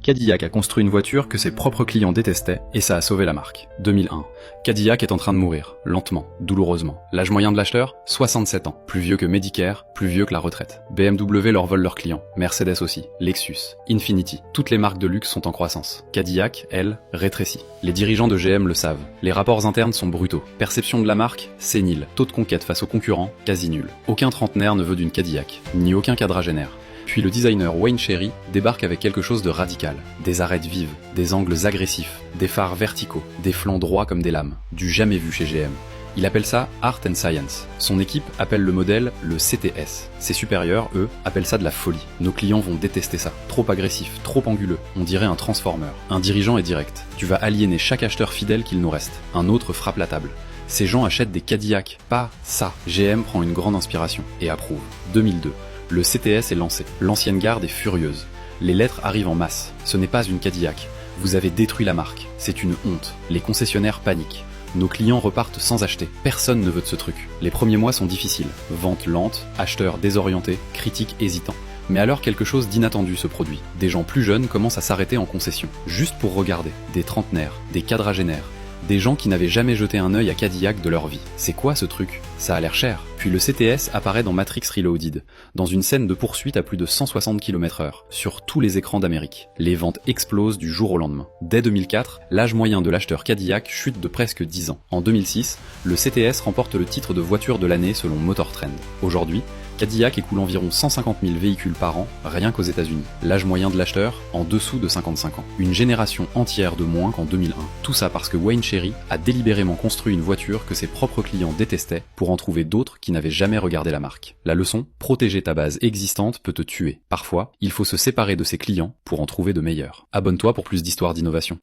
Cadillac a construit une voiture que ses propres clients détestaient et ça a sauvé la marque. 2001. Cadillac est en train de mourir, lentement, douloureusement. L'âge moyen de l'acheteur 67 ans. Plus vieux que Medicare, plus vieux que la retraite. BMW leur vole leurs clients, Mercedes aussi, Lexus, Infiniti. Toutes les marques de luxe sont en croissance. Cadillac, elle, rétrécit. Les dirigeants de GM le savent. Les rapports internes sont brutaux. Perception de la marque, sénile. Taux de conquête face aux concurrents, quasi nul. Aucun trentenaire ne veut d'une Cadillac, ni aucun quadragénaire. Puis le designer Wayne Cherry débarque avec quelque chose de radical. Des arêtes vives, des angles agressifs, des phares verticaux, des flancs droits comme des lames. Du jamais vu chez GM. Il appelle ça Art and Science. Son équipe appelle le modèle le CTS. Ses supérieurs, eux, appellent ça de la folie. Nos clients vont détester ça. Trop agressif, trop anguleux. On dirait un transformer. Un dirigeant est direct. Tu vas aliéner chaque acheteur fidèle qu'il nous reste. Un autre frappe la table. Ces gens achètent des Cadillacs, pas ça. GM prend une grande inspiration et approuve. 2002. Le CTS est lancé. L'ancienne garde est furieuse. Les lettres arrivent en masse. Ce n'est pas une Cadillac. Vous avez détruit la marque. C'est une honte. Les concessionnaires paniquent. Nos clients repartent sans acheter. Personne ne veut de ce truc. Les premiers mois sont difficiles. Vente lente, acheteurs désorientés, critiques hésitants. Mais alors quelque chose d'inattendu se produit. Des gens plus jeunes commencent à s'arrêter en concession. Juste pour regarder. Des trentenaires, des quadragénaires. Des gens qui n'avaient jamais jeté un œil à Cadillac de leur vie. C'est quoi ce truc? Ça a l'air cher. Puis le CTS apparaît dans Matrix Reloaded, dans une scène de poursuite à plus de 160 km/h, sur tous les écrans d'Amérique. Les ventes explosent du jour au lendemain. Dès 2004, l'âge moyen de l'acheteur Cadillac chute de presque 10 ans. En 2006, le CTS remporte le titre de voiture de l'année selon Motor Trend. Aujourd'hui, Cadillac écoule environ 150 000 véhicules par an, rien qu'aux États-Unis. L'âge moyen de l'acheteur, en dessous de 55 ans. Une génération entière de moins qu'en 2001. Tout ça parce que Wayne Cherry a délibérément construit une voiture que ses propres clients détestaient pour en trouver d'autres qui n'avaient jamais regardé la marque. La leçon, protéger ta base existante peut te tuer. Parfois, il faut se séparer de ses clients pour en trouver de meilleurs. Abonne-toi pour plus d'histoires d'innovation.